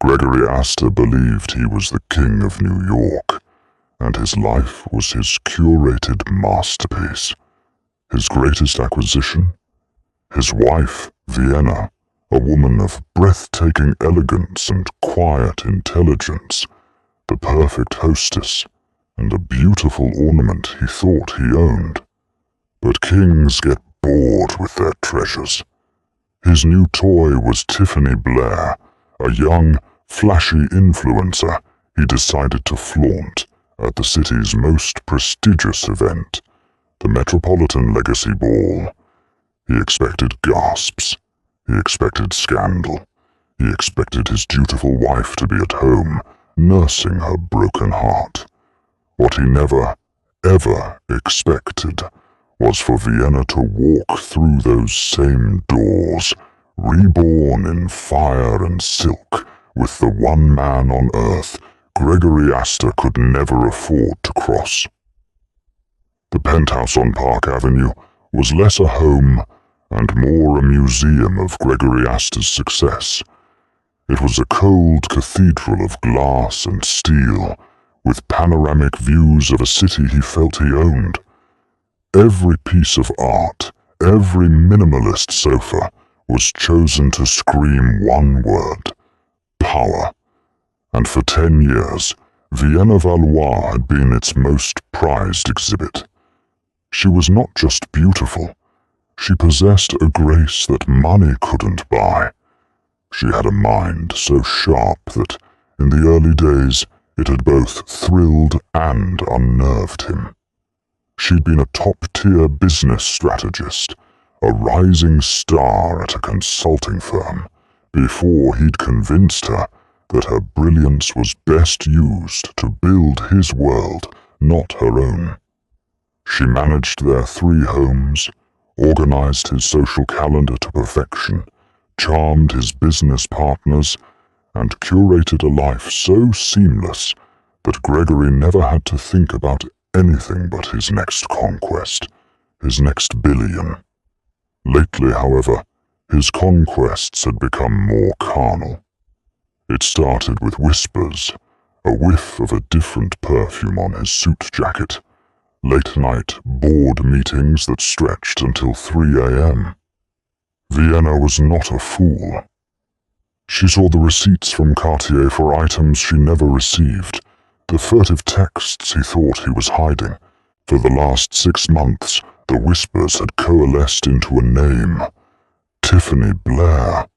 Gregory Astor believed he was the king of New York, and his life was his curated masterpiece. His greatest acquisition? His wife, Vienna, a woman of breathtaking elegance and quiet intelligence, the perfect hostess, and a beautiful ornament he thought he owned. But kings get bored with their treasures. His new toy was Tiffany Blair, a young, flashy influencer he decided to flaunt at the city's most prestigious event, the Metropolitan Legacy Ball. He expected gasps. He expected scandal. He expected his dutiful wife to be at home, nursing her broken heart. What he never, ever expected was for Vienna to walk through those same doors, reborn in fire and silk, with the one man on earth Gregory Astor could never afford to cross. The penthouse on Park Avenue was less a home and more a museum of Gregory Astor's success. It was a cold cathedral of glass and steel, with panoramic views of a city he felt he owned. Every piece of art, every minimalist sofa, was chosen to scream one word: power. And for 10 years, Vienna Valois had been its most prized exhibit. She was not just beautiful. She possessed a grace that money couldn't buy. She had a mind so sharp that, in the early days, it had both thrilled and unnerved him. She'd been a top-tier business strategist, a rising star at a consulting firm, before he'd convinced her that her brilliance was best used to build his world, not her own. She managed their 3 homes, organized his social calendar to perfection, charmed his business partners, and curated a life so seamless that Gregory never had to think about anything but his next conquest, his next billion. Lately, however, his conquests had become more carnal. It started with whispers, a whiff of a different perfume on his suit jacket, late-night board meetings that stretched until 3 a.m. Vienna was not a fool. She saw the receipts from Cartier for items she never received, the furtive texts he thought he was hiding. For the last 6 months, the whispers had coalesced into a name: Tiffany Blair,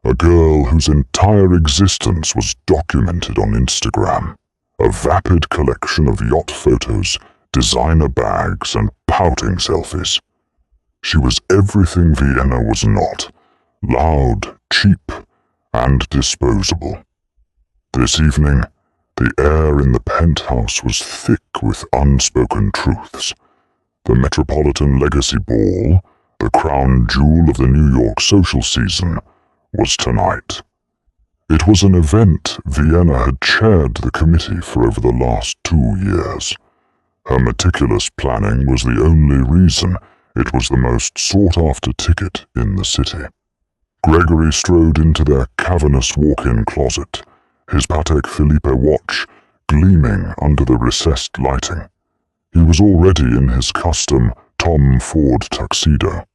a girl whose entire existence was documented on Instagram, a vapid collection of yacht photos, designer bags, and pouting selfies. She was everything Vienna was not: loud, cheap, and disposable. This evening, the air in the penthouse was thick with unspoken truths. The Metropolitan Legacy Ball, the crown jewel of the New York social season, was tonight. It was an event Vienna had chaired the committee for over the last 2 years. Her meticulous planning was the only reason it was the most sought-after ticket in the city. Gregory strode into their cavernous walk-in closet, his Patek Philippe watch gleaming under the recessed lighting. He was already in his custom Tom Ford tuxedo.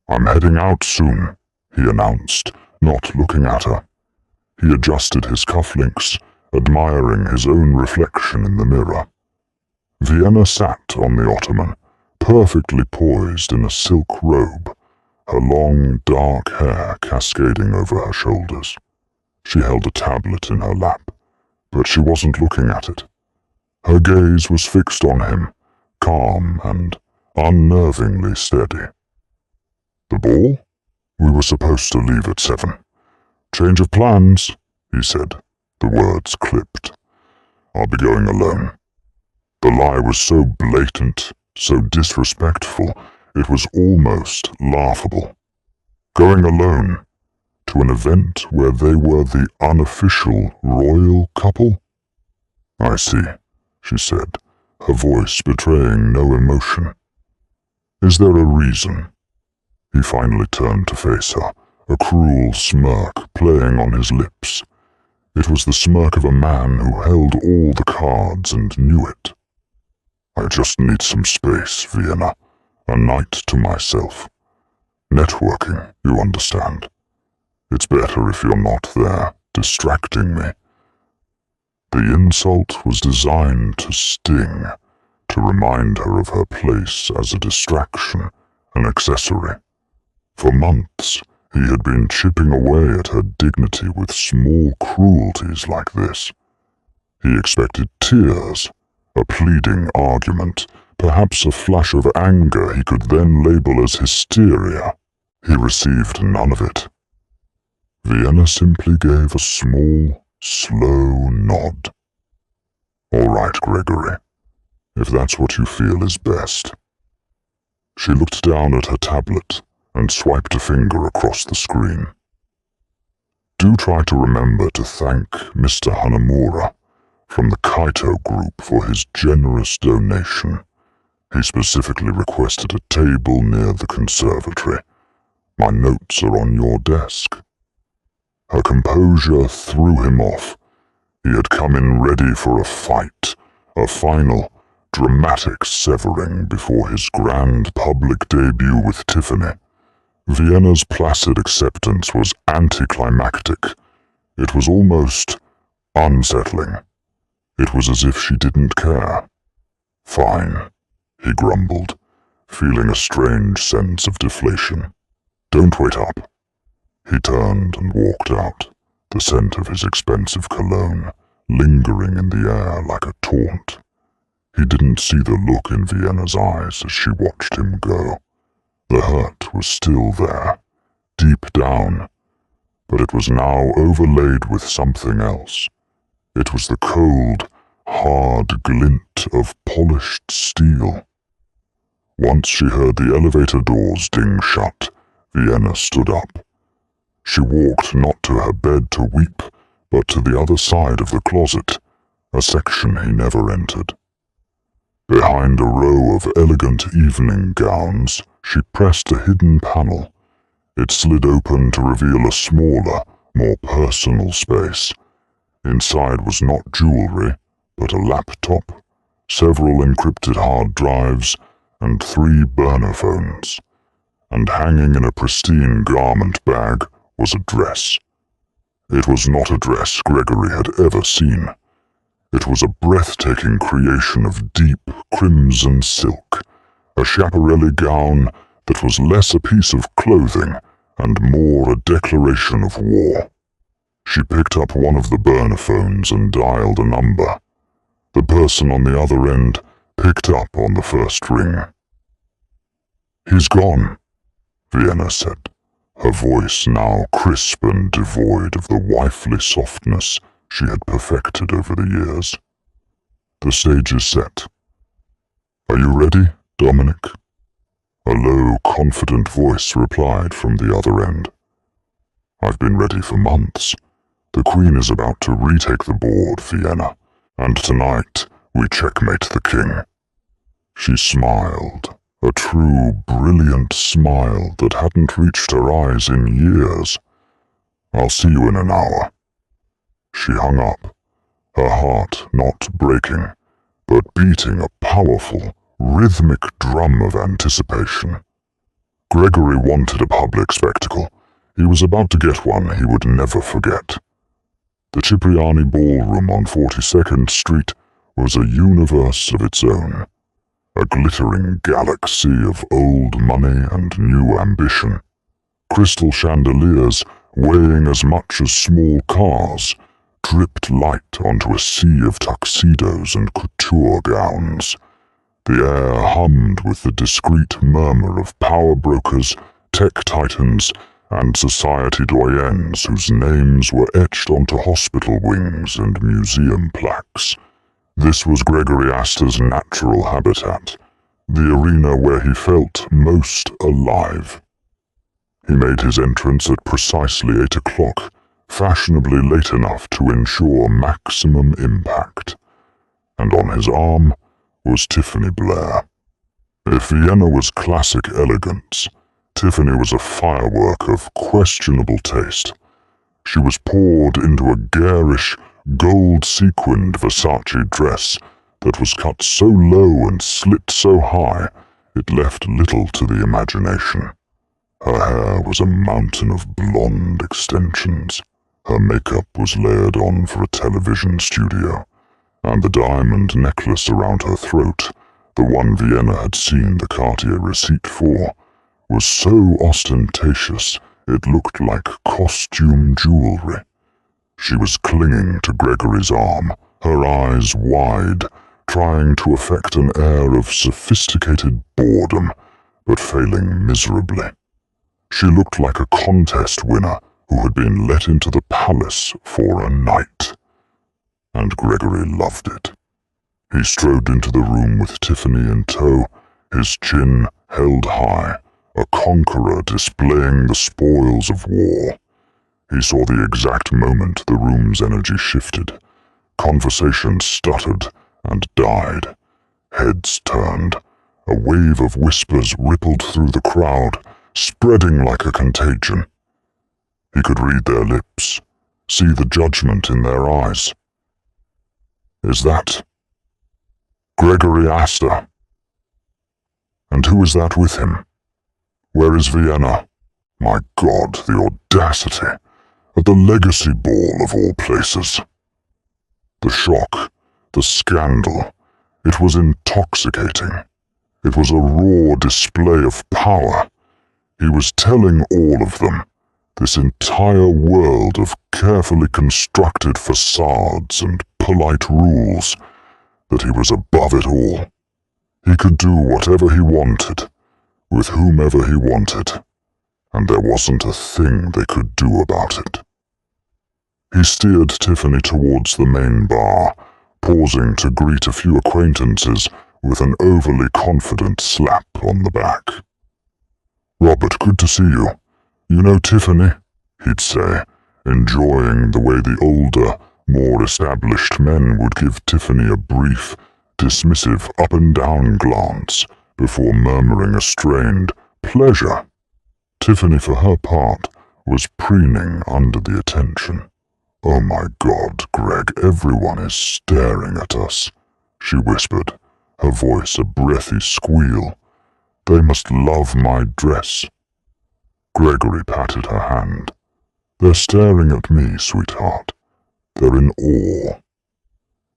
"I'm heading out soon," he announced, not looking at her. He adjusted his cufflinks, admiring his own reflection in the mirror. Vienna sat on the ottoman, perfectly poised in a silk robe, her long, dark hair cascading over her shoulders. She held a tablet in her lap, but she wasn't looking at it. Her gaze was fixed on him, calm and unnervingly steady. "The ball? We were supposed to leave at 7. "Change of plans," he said, the words clipped. "I'll be going alone." The lie was so blatant, so disrespectful, it was almost laughable. Going alone? To an event where they were the unofficial royal couple? "I see," she said, her voice betraying no emotion. "Is there a reason?" He finally turned to face her, a cruel smirk playing on his lips. It was the smirk of a man who held all the cards and knew it. I just need some space, Vienna. A night to myself. Networking, you understand. It's better if you're not there, distracting me. The insult was designed to sting, to remind her of her place as a distraction, an accessory. For months, he had been chipping away at her dignity with small cruelties like this. He expected tears, a pleading argument, perhaps a flash of anger he could then label as hysteria. He received none of it. Vienna simply gave a small, slow nod. All right, Gregory, if that's what you feel is best. She looked down at her tablet and swiped a finger across the screen. Do try to remember to thank Mr. Hanamura from the Kaito group for his generous donation. He specifically requested a table near the conservatory. My notes are on your desk. Her composure threw him off. He had come in ready for a fight, a final, dramatic severing before his grand public debut with Tiffany. Vienna's placid acceptance was anticlimactic. It was almost unsettling. It was as if she didn't care. Fine, he grumbled, feeling a strange sense of deflation. Don't wait up. He turned and walked out, the scent of his expensive cologne lingering in the air like a taunt. He didn't see the look in Vienna's eyes as she watched him go. The hurt was still there, deep down, but it was now overlaid with something else. It was the cold, hard glint of polished steel. Once she heard the elevator doors ding shut, Vienna stood up. She walked not to her bed to weep, but to the other side of the closet, a section he never entered. Behind a row of elegant evening gowns, she pressed a hidden panel. It slid open to reveal a smaller, more personal space. Inside was not jewelry, but a laptop, several encrypted hard drives, and 3 burner phones. And hanging in a pristine garment bag was a dress. It was not a dress Gregory had ever seen. It was a breathtaking creation of deep crimson silk, a Schiaparelli gown that was less a piece of clothing and more a declaration of war. She picked up one of the burner phones and dialed a number. The person on the other end picked up on the first ring. "He's gone," Vienna said, her voice now crisp and devoid of the wifely softness she had perfected over the years. "The stage is set. Are you ready, Dominic?" A low, confident voice replied from the other end. "I've been ready for months. The Queen is about to retake the board, Vienna, and tonight we checkmate the King." She smiled, a true, brilliant smile that hadn't reached her eyes in years. "I'll see you in an hour." She hung up, her heart not breaking, but beating a powerful, rhythmic drum of anticipation. Gregory wanted a public spectacle. He was about to get one he would never forget. The Cipriani Ballroom on 42nd Street was a universe of its own, a glittering galaxy of old money and new ambition. Crystal chandeliers, weighing as much as small cars, dripped light onto a sea of tuxedos and couture gowns. The air hummed with the discreet murmur of power brokers, tech titans, and society doyens whose names were etched onto hospital wings and museum plaques. This was Gregory Astor's natural habitat, the arena where he felt most alive. He made his entrance at precisely 8 o'clock, fashionably late enough to ensure maximum impact. And on his arm was Tiffany Blair. If Vienna was classic elegance, Tiffany was a firework of questionable taste. She was poured into a garish, gold-sequined Versace dress that was cut so low and slit so high it left little to the imagination. Her hair was a mountain of blonde extensions. Her makeup was layered on for a television studio, and the diamond necklace around her throat, the one Vienna had seen the Cartier receipt for, was so ostentatious it looked like costume jewelry. She was clinging to Gregory's arm, her eyes wide, trying to affect an air of sophisticated boredom, but failing miserably. She looked like a contest winner who had been let into the palace for a night. And Gregory loved it. He strode into the room with Tiffany in tow, his chin held high, a conqueror displaying the spoils of war. He saw the exact moment the room's energy shifted. Conversation stuttered and died. Heads turned. A wave of whispers rippled through the crowd, spreading like a contagion. He could read their lips, see the judgment in their eyes. "Is that Gregory Astor? And who is that with him? Where is Vienna? My God, the audacity! At the legacy ball of all places." The shock, the scandal, it was intoxicating. It was a raw display of power. He was telling all of them, this entire world of carefully constructed facades and polite rules, that he was above it all. He could do whatever he wanted, with whomever he wanted, and there wasn't a thing they could do about it. He steered Tiffany towards the main bar, pausing to greet a few acquaintances with an overly confident slap on the back. "Robert, good to see you. You know Tiffany?" he'd say, enjoying the way the older, more established men would give Tiffany a brief, dismissive up-and-down glance before murmuring a strained pleasure. Tiffany, for her part, was preening under the attention. "Oh my God, Greg, everyone is staring at us," she whispered, her voice a breathy squeal. "They must love my dress." Gregory patted her hand. "They're staring at me, sweetheart. They're in awe."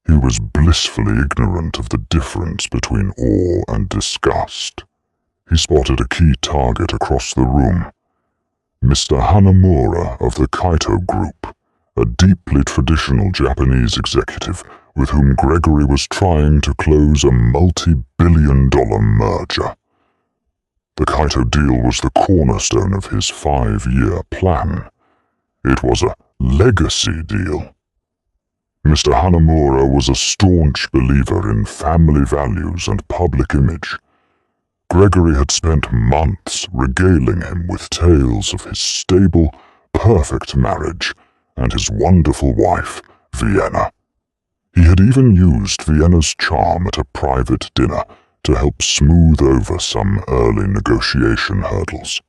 He was blissfully ignorant of the difference between awe and disgust. He spotted a key target across the room. Mr. Hanamura of the Kaito Group, a deeply traditional Japanese executive with whom Gregory was trying to close a multi-billion-dollar merger. The Kaito deal was the cornerstone of his 5-year plan. It was a legacy deal. Mr. Hanamura was a staunch believer in family values and public image. Gregory had spent months regaling him with tales of his stable, perfect marriage and his wonderful wife, Vienna. He had even used Vienna's charm at a private dinner to help smooth over some early negotiation hurdles.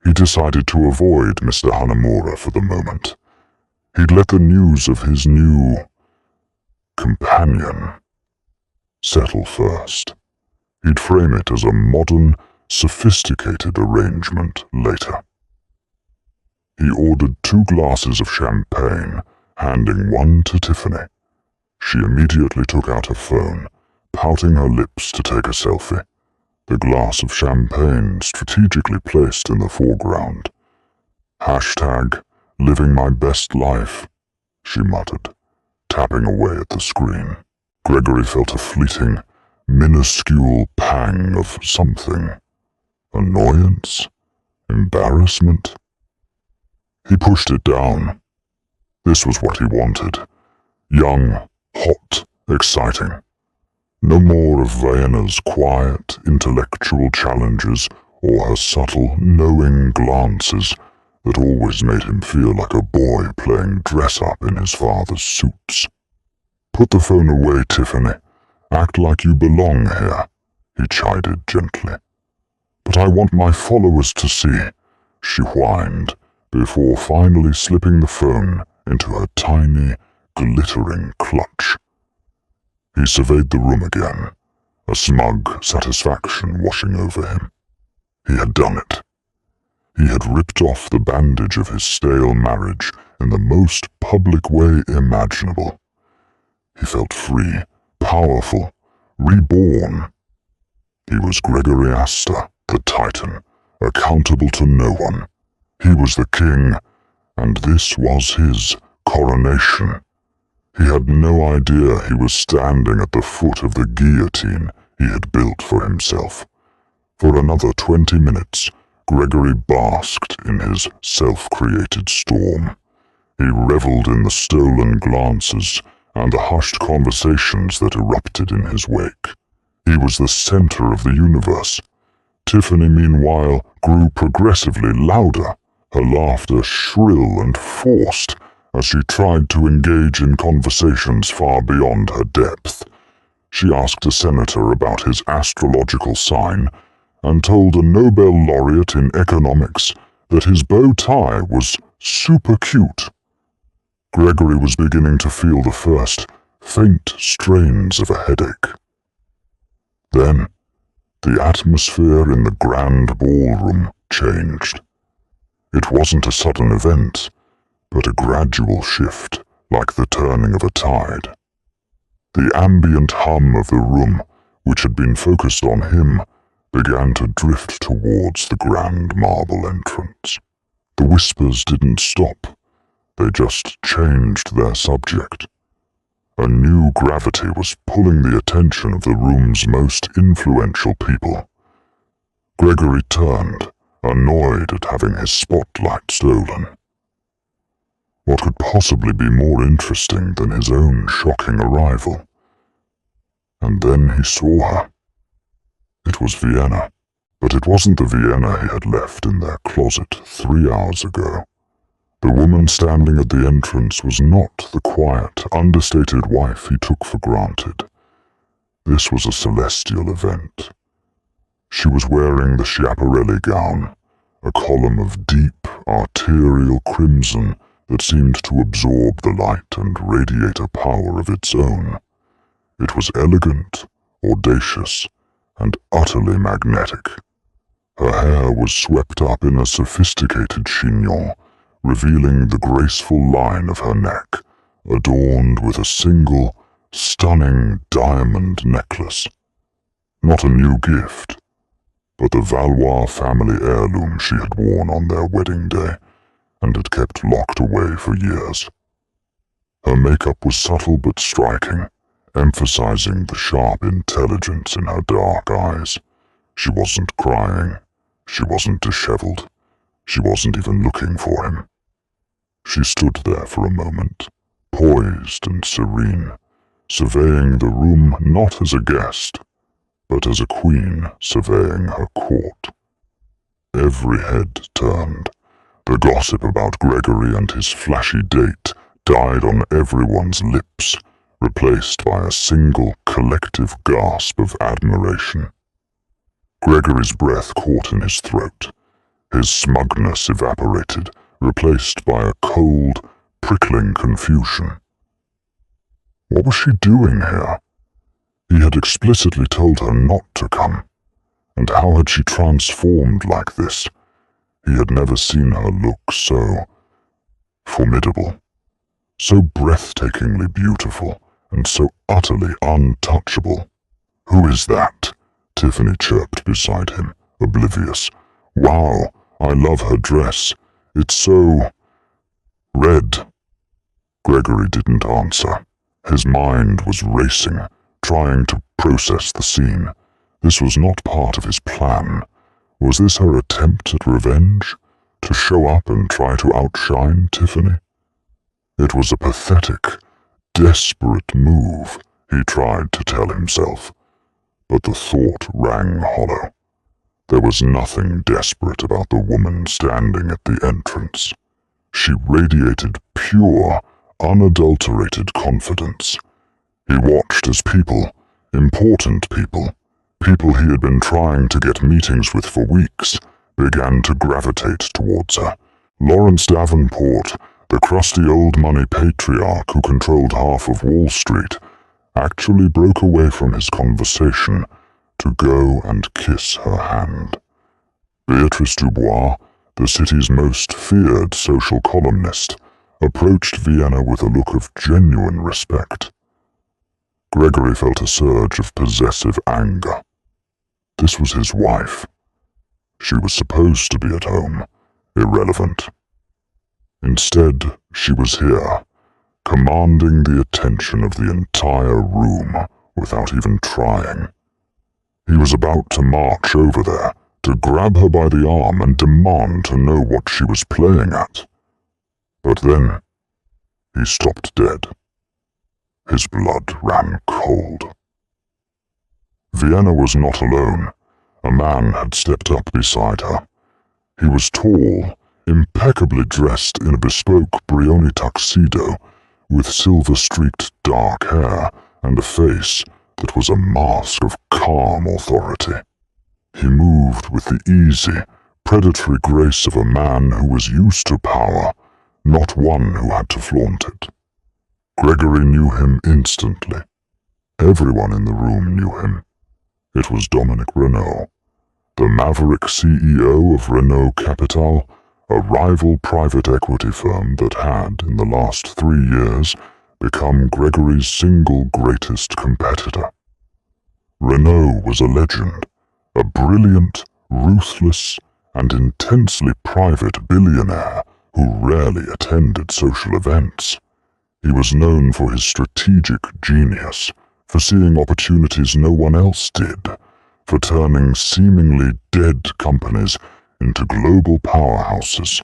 He decided to avoid Mr. Hanamura for the moment. He'd let the news of his new companion settle first. He'd frame it as a modern, sophisticated arrangement later. He ordered 2 glasses of champagne, handing one to Tiffany. She immediately took out her phone, pouting her lips to take a selfie, the glass of champagne strategically placed in the foreground. #living my best life, she muttered, tapping away at the screen. Gregory felt a fleeting, minuscule pang of something. Annoyance? Embarrassment? He pushed it down. This was what he wanted. Young, hot, exciting. No more of Vienna's quiet, intellectual challenges or her subtle, knowing glances that always made him feel like a boy playing dress-up in his father's suits. "Put the phone away, Tiffany. Act like you belong here," he chided gently. "But I want my followers to see," she whined, before finally slipping the phone into her tiny, glittering clutch. He surveyed the room again, a smug satisfaction washing over him. He had done it. He had ripped off the bandage of his stale marriage in the most public way imaginable. He felt free, powerful, reborn. He was Gregory Astor, the Titan, accountable to no one. He was the king, and this was his coronation. He had no idea he was standing at the foot of the guillotine he had built for himself. For another 20 minutes, Gregory basked in his self-created storm. He reveled in the stolen glances and the hushed conversations that erupted in his wake. He was the center of the universe. Tiffany, meanwhile, grew progressively louder, her laughter shrill and forced as she tried to engage in conversations far beyond her depth. She asked a senator about his astrological sign and told a Nobel laureate in economics that his bow tie was super cute. Gregory was beginning to feel the first faint strains of a headache. Then, the atmosphere in the grand ballroom changed. It wasn't a sudden event, but a gradual shift, like the turning of a tide. The ambient hum of the room, which had been focused on him, began to drift towards the grand marble entrance. The whispers didn't stop. They just changed their subject. A new gravity was pulling the attention of the room's most influential people. Gregory turned, annoyed at having his spotlight stolen. What could possibly be more interesting than his own shocking arrival? And then he saw her. It was Vienna, but it wasn't the Vienna he had left in their closet 3 hours ago. The woman standing at the entrance was not the quiet, understated wife he took for granted. This was a celestial event. She was wearing the Schiaparelli gown, a column of deep, arterial crimson that seemed to absorb the light and radiate a power of its own. It was elegant, audacious, and utterly magnetic. Her hair was swept up in a sophisticated chignon, revealing the graceful line of her neck, adorned with a single, stunning diamond necklace. Not a new gift, but the Valois family heirloom she had worn on their wedding day, and had kept locked away for years. Her makeup was subtle but striking, emphasizing the sharp intelligence in her dark eyes. She wasn't crying. She wasn't disheveled. She wasn't even looking for him. She stood there for a moment, poised and serene, surveying the room not as a guest, but as a queen surveying her court. Every head turned. The gossip about Gregory and his flashy date died on everyone's lips, replaced by a single collective gasp of admiration. Gregory's breath caught in his throat. His smugness evaporated, replaced by a cold, prickling confusion. What was she doing here? He had explicitly told her not to come. And how had she transformed like this? He had never seen her look so formidable, so breathtakingly beautiful, and so utterly untouchable. "Who is that?" Tiffany chirped beside him, oblivious. "Wow, I love her dress. It's so red." Gregory didn't answer. His mind was racing, trying to process the scene. This was not part of his plan. Was this her attempt at revenge? To show up and try to outshine Tiffany? It was a pathetic, desperate move, he tried to tell himself. But the thought rang hollow. There was nothing desperate about the woman standing at the entrance. She radiated pure, unadulterated confidence. He watched as people, important people he had been trying to get meetings with for weeks, began to gravitate towards her, Lawrence Davenport, the crusty old money patriarch who controlled half of Wall Street, actually broke away from his conversation to go and kiss her hand. Beatrice Dubois, the city's most feared social columnist, approached Vienna with a look of genuine respect. Gregory felt a surge of possessive anger. This was his wife. She was supposed to be at home, irrelevant. Instead, she was here, commanding the attention of the entire room without even trying. He was about to march over there, to grab her by the arm and demand to know what she was playing at. But then, he stopped dead. His blood ran cold. Vienna was not alone. A man had stepped up beside her. He was tall, impeccably dressed in a bespoke Brioni tuxedo, with silver-streaked dark hair and a face that was a mask of calm authority. He moved with the easy, predatory grace of a man who was used to power, not one who had to flaunt it. Gregory knew him instantly. Everyone in the room knew him. It was Dominic Renault, the maverick CEO of Renault Capital, a rival private equity firm that had, in the last 3 years, become Gregory's single greatest competitor. Renault was a legend, a brilliant, ruthless, and intensely private billionaire who rarely attended social events. He was known for his strategic genius, for seeing opportunities no one else did, for turning seemingly dead companies into global powerhouses.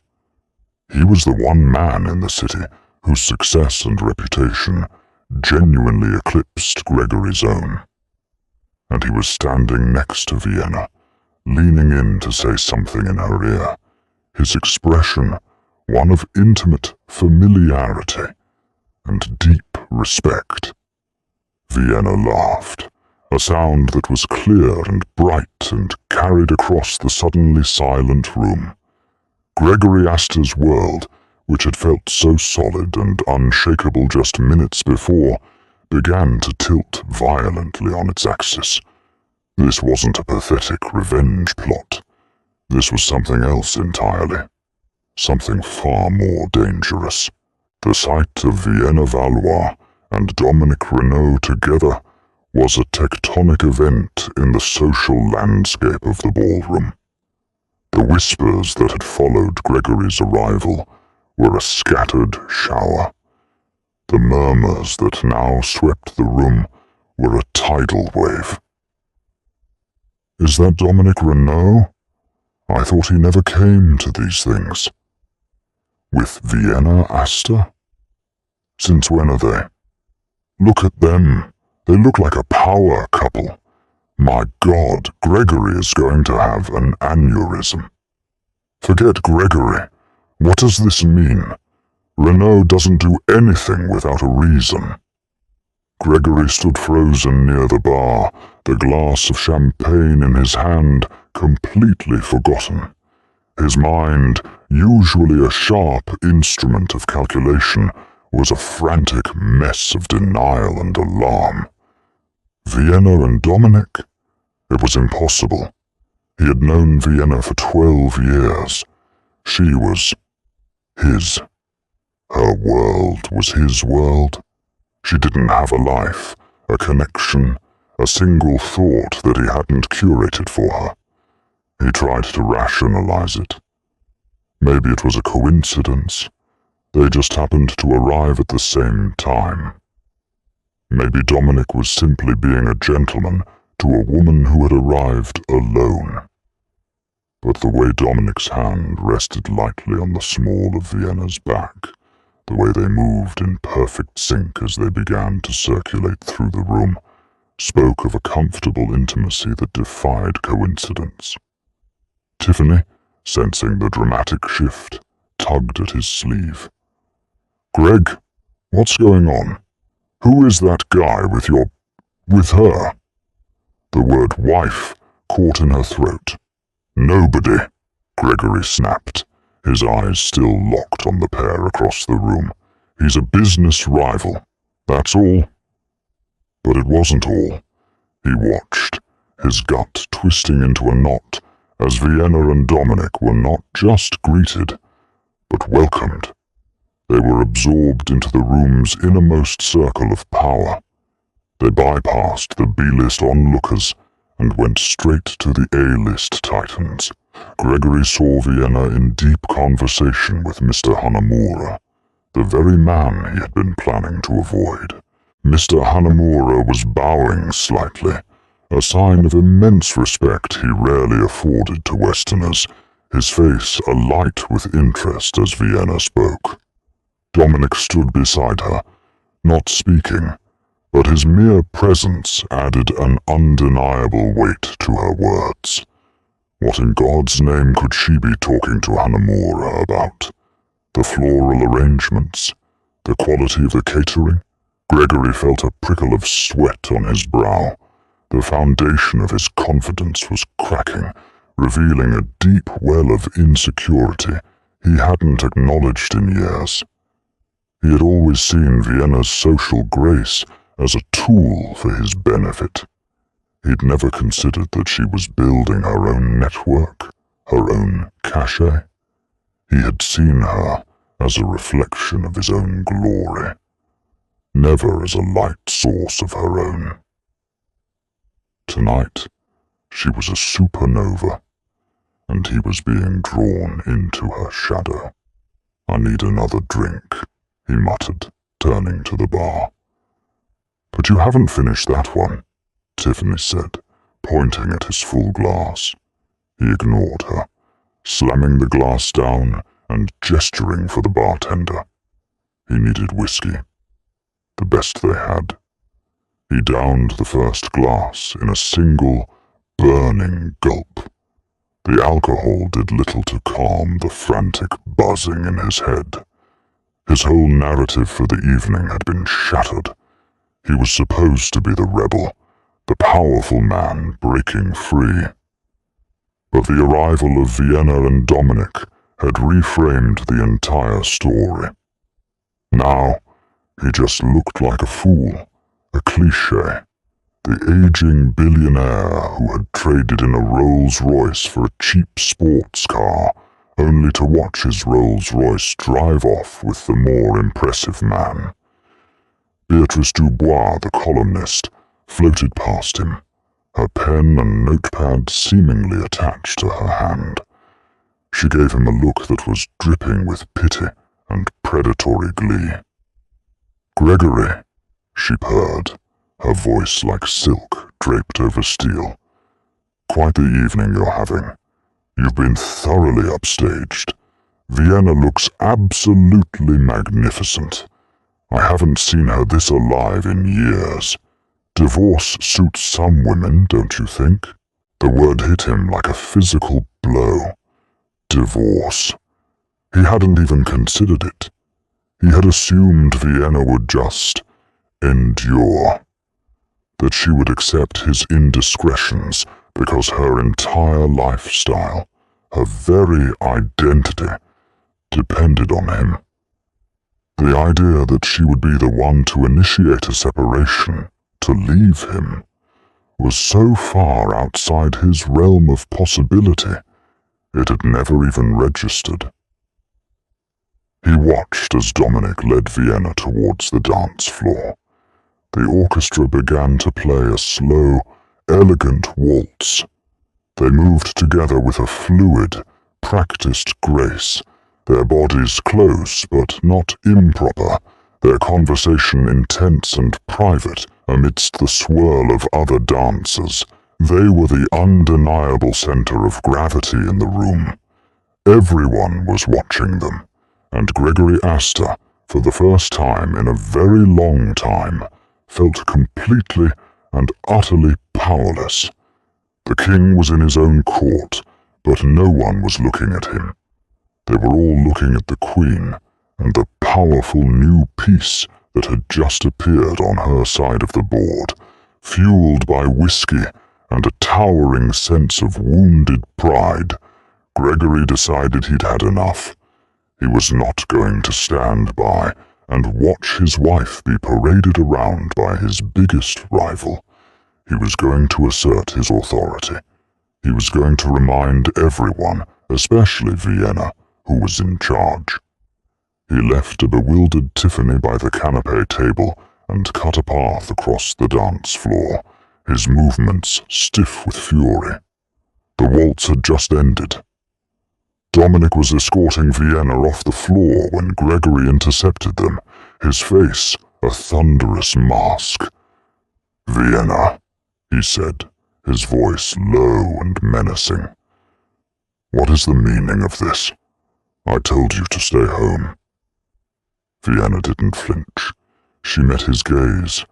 He was the one man in the city whose success and reputation genuinely eclipsed Gregory's own. And he was standing next to Vienna, leaning in to say something in her ear, his expression one of intimate familiarity and deep respect. Vienna laughed, a sound that was clear and bright and carried across the suddenly silent room. Gregory Astor's world, which had felt so solid and unshakable just minutes before, began to tilt violently on its axis. This wasn't a pathetic revenge plot. This was something else entirely. Something far more dangerous. The sight of Vienna Valois and Dominic Renault together was a tectonic event in the social landscape of the ballroom. The whispers that had followed Gregory's arrival were a scattered shower. The murmurs that now swept the room were a tidal wave. "Is that Dominic Renault? I thought he never came to these things." "With Vienna Astor? Since when are they? Look at them. They look like a power couple. My God, Gregory is going to have an aneurysm." "Forget Gregory. What does this mean? Renault doesn't do anything without a reason." Gregory stood frozen near the bar, the glass of champagne in his hand completely forgotten. His mind, usually a sharp instrument of calculation, was a frantic mess of denial and alarm. Vienna and Dominic? It was impossible. He had known Vienna for 12 years. She was his. Her world was his world. She didn't have a life, a connection, a single thought that he hadn't curated for her. He tried to rationalize it. Maybe it was a coincidence. They just happened to arrive at the same time. Maybe Dominic was simply being a gentleman to a woman who had arrived alone. But the way Dominic's hand rested lightly on the small of Vienna's back, the way they moved in perfect sync as they began to circulate through the room, spoke of a comfortable intimacy that defied coincidence. Tiffany, sensing the dramatic shift, tugged at his sleeve. "Greg, what's going on? Who is that guy with her?" The word wife caught in her throat. "Nobody," Gregory snapped, his eyes still locked on the pair across the room. "He's a business rival, that's all." But it wasn't all. He watched, his gut twisting into a knot, as Vienna and Dominic were not just greeted, but welcomed. They were absorbed into the room's innermost circle of power. They bypassed the B-list onlookers and went straight to the A-list titans. Gregory saw Vienna in deep conversation with Mr. Hanamura, the very man he had been planning to avoid. Mr. Hanamura was bowing slightly, a sign of immense respect he rarely afforded to Westerners, his face alight with interest as Vienna spoke. Dominic stood beside her, not speaking, but his mere presence added an undeniable weight to her words. What in God's name could she be talking to Hanamura about? The floral arrangements? The quality of the catering? Gregory felt a prickle of sweat on his brow. The foundation of his confidence was cracking, revealing a deep well of insecurity he hadn't acknowledged in years. He had always seen Vienna's social grace as a tool for his benefit. He'd never considered that she was building her own network, her own cachet. He had seen her as a reflection of his own glory, never as a light source of her own. Tonight, she was a supernova, and he was being drawn into her shadow. "I need another drink," he muttered, turning to the bar. "But you haven't finished that one," Tiffany said, pointing at his full glass. He ignored her, slamming the glass down and gesturing for the bartender. He needed whiskey, the best they had. He downed the first glass in a single, burning gulp. The alcohol did little to calm the frantic buzzing in his head. His whole narrative for the evening had been shattered. He was supposed to be the rebel, the powerful man breaking free. But the arrival of Vienna and Dominic had reframed the entire story. Now, he just looked like a fool, a cliché, the aging billionaire who had traded in a Rolls-Royce for a cheap sports car, only to watch his Rolls-Royce drive off with the more impressive man. Beatrice Dubois, the columnist, floated past him, her pen and notepad seemingly attached to her hand. She gave him a look that was dripping with pity and predatory glee. "Gregory," she purred, her voice like silk draped over steel. "Quite the evening you're having. You've been thoroughly upstaged. Vienna looks absolutely magnificent. I haven't seen her this alive in years. Divorce suits some women, don't you think?" The word hit him like a physical blow. Divorce. He hadn't even considered it. He had assumed Vienna would just endure, that she would accept his indiscretions because her entire lifestyle, her very identity, depended on him. The idea that she would be the one to initiate a separation, to leave him, was so far outside his realm of possibility, it had never even registered. He watched as Dominic led Vienna towards the dance floor. The orchestra began to play a slow, elegant waltz. They moved together with a fluid, practiced grace, their bodies close but not improper, their conversation intense and private amidst the swirl of other dancers. They were the undeniable center of gravity in the room. Everyone was watching them, and Gregory Astor, for the first time in a very long time, felt completely and utterly powerless. The king was in his own court, but no one was looking at him. They were all looking at the queen and the powerful new piece that had just appeared on her side of the board, fueled by whiskey and a towering sense of wounded pride. Gregory decided he'd had enough. He was not going to stand by and watch his wife be paraded around by his biggest rival. He was going to assert his authority. He was going to remind everyone, especially Vienna, who was in charge. He left a bewildered Tiffany by the canapé table and cut a path across the dance floor, his movements stiff with fury. The waltz had just ended. Dominic was escorting Vienna off the floor when Gregory intercepted them, his face a thunderous mask. "Vienna," he said, his voice low and menacing. "What is the meaning of this? I told you to stay home." Vienna didn't flinch. She met his gaze,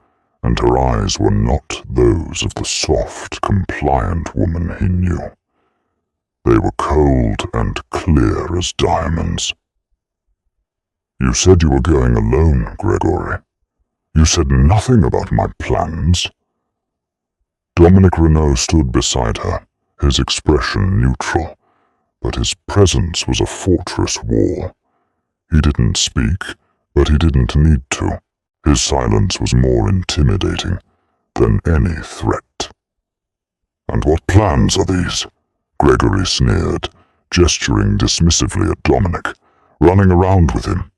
and her eyes were not those of the soft, compliant woman he knew. They were cold and clear as diamonds. "You said you were going alone, Gregory. You said nothing about my plans." Dominic Renault stood beside her, his expression neutral, but his presence was a fortress wall. He didn't speak, but he didn't need to. His silence was more intimidating than any threat. "And what plans are these?" Gregory sneered, gesturing dismissively at Dominic, running around with him.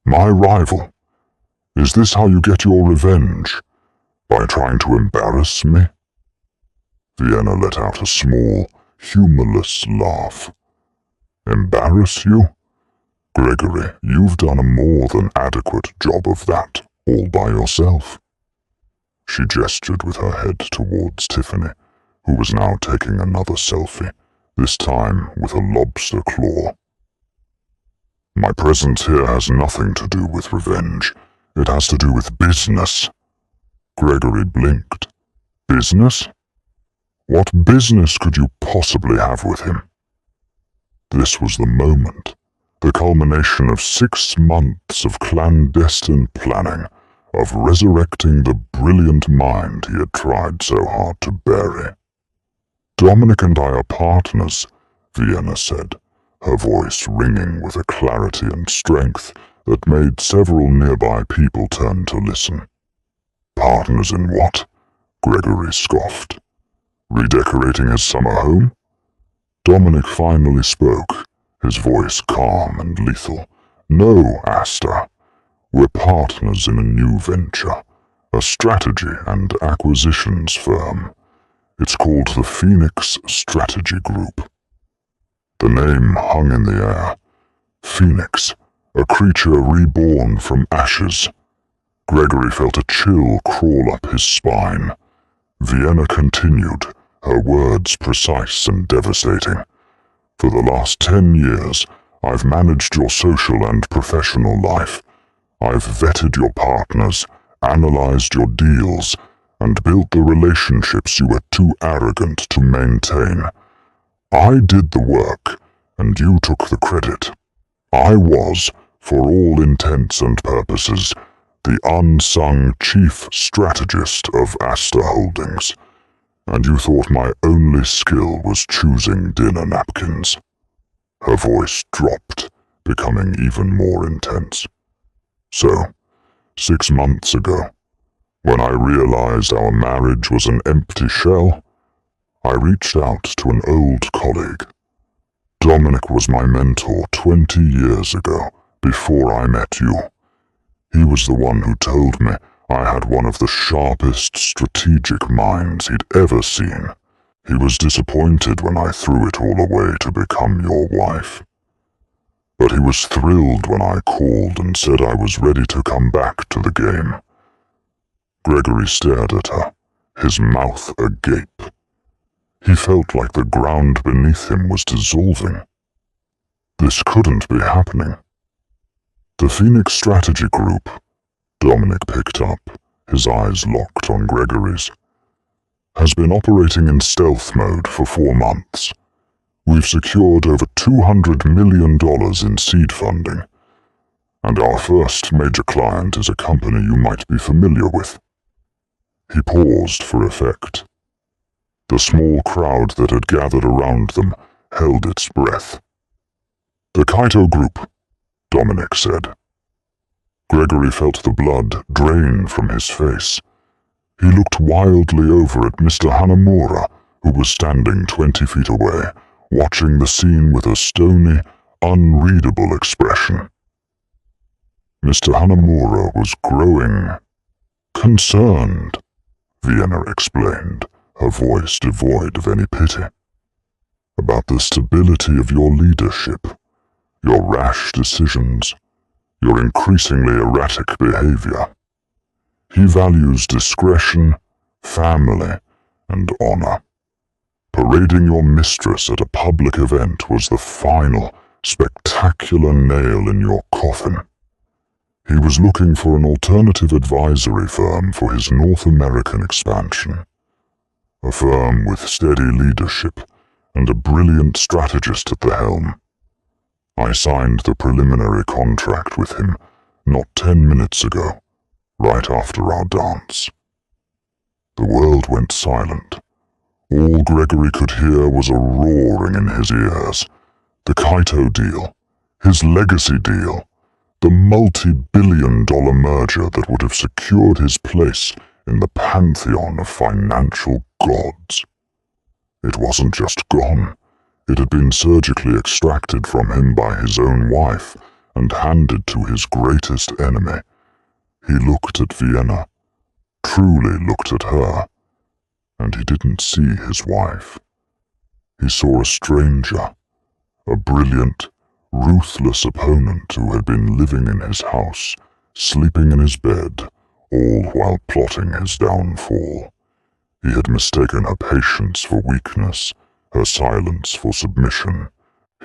"My rival. Is this how you get your revenge? By trying to embarrass me?" Vienna let out a small, humorless laugh. "Embarrass you? Gregory, you've done a more than adequate job of that, all by yourself." She gestured with her head towards Tiffany, who was now taking another selfie, this time with a lobster claw. "My presence here has nothing to do with revenge. It has to do with business." Gregory blinked. "Business? What business could you possibly have with him?" This was the moment, the culmination of 6 months of clandestine planning, of resurrecting the brilliant mind he had tried so hard to bury. "Dominic and I are partners," Vienna said, her voice ringing with a clarity and strength that made several nearby people turn to listen. "Partners in what?" Gregory scoffed. "Redecorating his summer home?" Dominic finally spoke, his voice calm and lethal. "No, Asta. We're partners in a new venture, a strategy and acquisitions firm. It's called the Phoenix Strategy Group." The name hung in the air. Phoenix, a creature reborn from ashes. Gregory felt a chill crawl up his spine. Vienna continued, her words precise and devastating. "For the last 10 years, I've managed your social and professional life. I've vetted your partners, analyzed your deals, and built the relationships you were too arrogant to maintain. I did the work, and you took the credit. I was, for all intents and purposes, the unsung chief strategist of Asta Holdings, and you thought my only skill was choosing dinner napkins." Her voice dropped, becoming even more intense. "So, 6 months ago, when I realized our marriage was an empty shell, I reached out to an old colleague. Dominic was my mentor 20 years ago, before I met you. He was the one who told me I had one of the sharpest strategic minds he'd ever seen. He was disappointed when I threw it all away to become your wife. But he was thrilled when I called and said I was ready to come back to the game." Gregory stared at her, his mouth agape. He felt like the ground beneath him was dissolving. This couldn't be happening. "The Phoenix Strategy Group," Dominic picked up, his eyes locked on Gregory's, "has been operating in stealth mode for 4 months. We've secured over $200 million in seed funding, and our first major client is a company you might be familiar with." He paused for effect. The small crowd that had gathered around them held its breath. "The Kaito group," Dominic said. Gregory felt the blood drain from his face. He looked wildly over at Mr. Hanamura, who was standing 20 feet away, watching the scene with a stony, unreadable expression. Mr. Hanamura was growing concerned, Vienna explained, her voice devoid of any pity. "About the stability of your leadership, your rash decisions, your increasingly erratic behavior. He values discretion, family, and honor. Parading your mistress at a public event was the final, spectacular nail in your coffin. He was looking for an alternative advisory firm for his North American expansion. A firm with steady leadership and a brilliant strategist at the helm. I signed the preliminary contract with him not 10 minutes ago, right after our dance." The world went silent. All Gregory could hear was a roaring in his ears. The Kaito deal, his legacy deal, the multi-billion-dollar merger that would have secured his place in the pantheon of financial gods. It wasn't just gone. It had been surgically extracted from him by his own wife and handed to his greatest enemy. He looked at Vienna, truly looked at her, and he didn't see his wife. He saw a stranger, a brilliant, ruthless opponent who had been living in his house, sleeping in his bed, all while plotting his downfall. He had mistaken her patience for weakness, her silence for submission.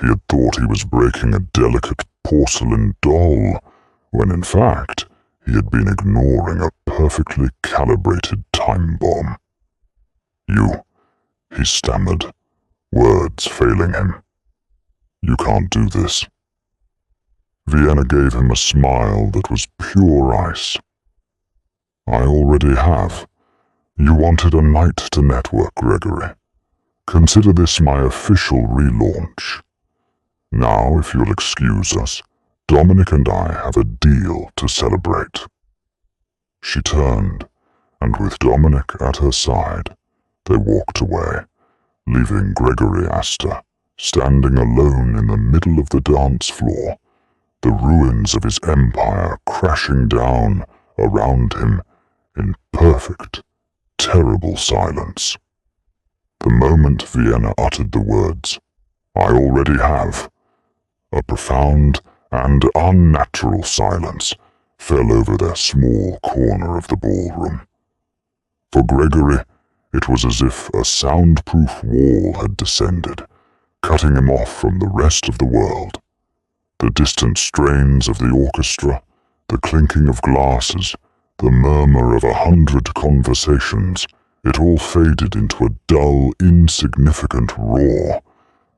He had thought he was breaking a delicate porcelain doll, when in fact he had been ignoring a perfectly calibrated time bomb. "You," he stammered, words failing him. "You can't do this." Vienna gave him a smile that was pure ice. "I already have. You wanted a night to network, Gregory. Consider this my official relaunch. Now, if you'll excuse us, Dominic and I have a deal to celebrate." She turned, and with Dominic at her side, they walked away, leaving Gregory Astor standing alone in the middle of the dance floor, the ruins of his empire crashing down around him in perfect, terrible silence. The moment Vienna uttered the words, "I already have," a profound and unnatural silence fell over their small corner of the ballroom. For Gregory, it was as if a soundproof wall had descended, cutting him off from the rest of the world. The distant strains of the orchestra, the clinking of glasses, the murmur of 100 conversations, it all faded into a dull, insignificant roar.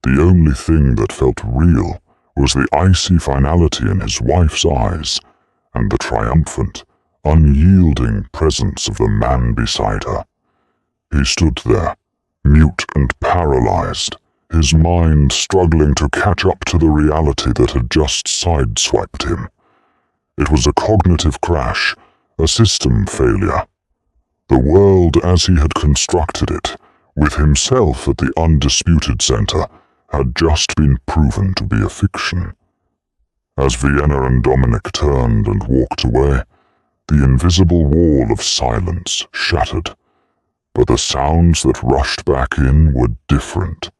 The only thing that felt real was the icy finality in his wife's eyes, and the triumphant, unyielding presence of the man beside her. He stood there, mute and paralyzed, his mind struggling to catch up to the reality that had just sideswiped him. It was a cognitive crash, a system failure. The world as he had constructed it, with himself at the undisputed center, had just been proven to be a fiction. As Vienna and Dominic turned and walked away, the invisible wall of silence shattered, but the sounds that rushed back in were different.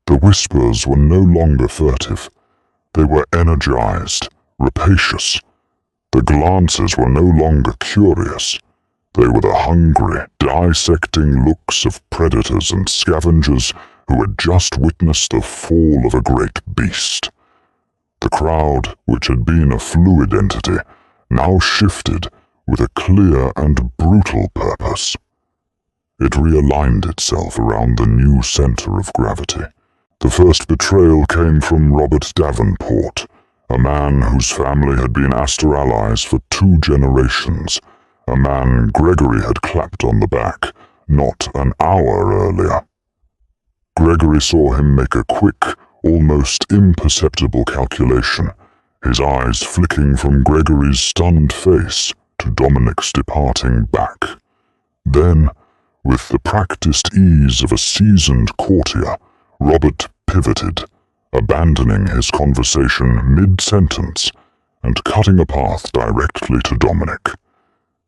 The whispers were no longer furtive. They were energized, rapacious. The glances were no longer curious. They were the hungry, dissecting looks of predators and scavengers who had just witnessed the fall of a great beast. The crowd, which had been a fluid entity, now shifted with a clear and brutal purpose. It realigned itself around the new center of gravity. The first betrayal came from Robert Davenport, a man whose family had been Astor allies for 2 generations, a man Gregory had clapped on the back not an hour earlier. Gregory saw him make a quick, almost imperceptible calculation, his eyes flicking from Gregory's stunned face to Dominic's departing back. Then, with the practiced ease of a seasoned courtier, Robert pivoted, abandoning his conversation mid-sentence and cutting a path directly to Dominic.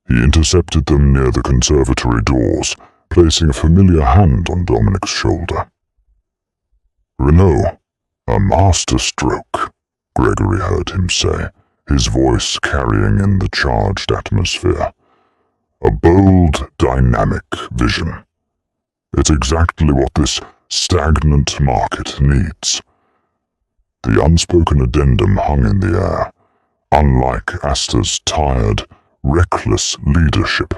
He intercepted them near the conservatory doors, placing a familiar hand on Dominic's shoulder. "Renaud, a masterstroke," Gregory heard him say, his voice carrying in the charged atmosphere. "A bold, dynamic vision. It's exactly what this stagnant market needs." The unspoken addendum hung in the air, unlike Asta's tired, reckless leadership.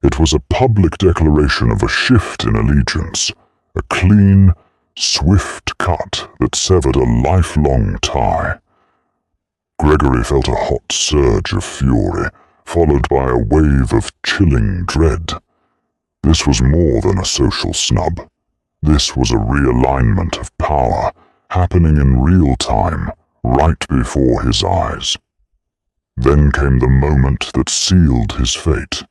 It was a public declaration of a shift in allegiance, a clean, swift cut that severed a lifelong tie. Gregory felt a hot surge of fury, followed by a wave of chilling dread. This was more than a social snub. This was a realignment of power, happening in real time, right before his eyes. Then came the moment that sealed his fate.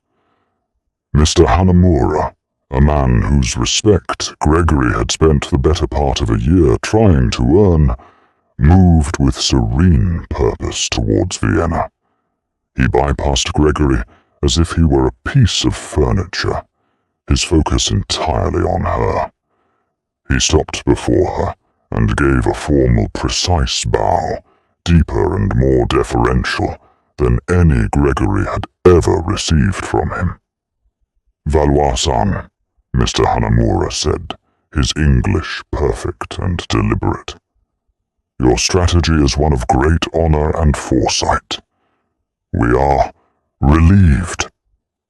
Mr. Hanamura, a man whose respect Gregory had spent the better part of a year trying to earn, moved with serene purpose towards Vienna. He bypassed Gregory as if he were a piece of furniture, his focus entirely on her. He stopped before her and gave a formal, precise bow, deeper and more deferential than any Gregory had ever received from him. "Valois-san," Mr. Hanamura said, his English perfect and deliberate. "Your strategy is one of great honor and foresight. We are relieved.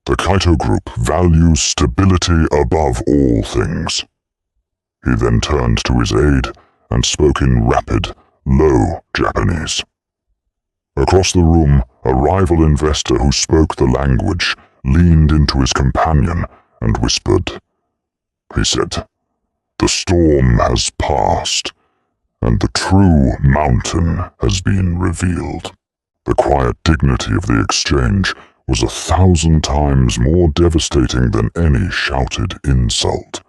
The Kaito Group values stability above all things." He then turned to his aide and spoke in rapid, low Japanese. Across the room, a rival investor who spoke the language leaned into his companion and whispered. He said, "The storm has passed, and the true mountain has been revealed." The quiet dignity of the exchange was 1,000 times more devastating than any shouted insult.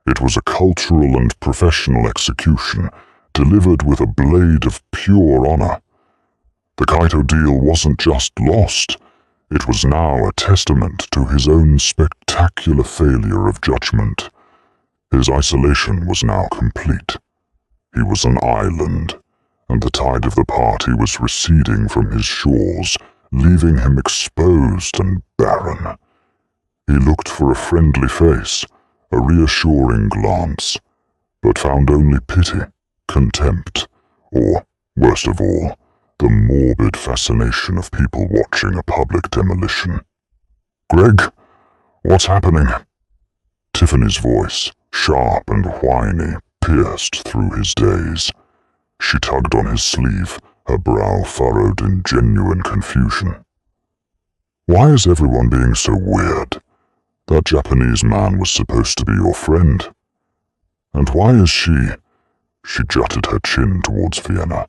It was a cultural and professional execution, delivered with a blade of pure honor. The Kaito deal wasn't just lost, it was now a testament to his own spectacular failure of judgment. His isolation was now complete. He was an island, and the tide of the party was receding from his shores, leaving him exposed and barren. He looked for a friendly face, a reassuring glance, but found only pity, contempt, or, worst of all, the morbid fascination of people watching a public demolition. "Greg, what's happening?" Tiffany's voice, sharp and whiny, pierced through his daze. She tugged on his sleeve, her brow furrowed in genuine confusion. "Why is everyone being so weird? That Japanese man was supposed to be your friend. And why is she jutted her chin towards Vienna,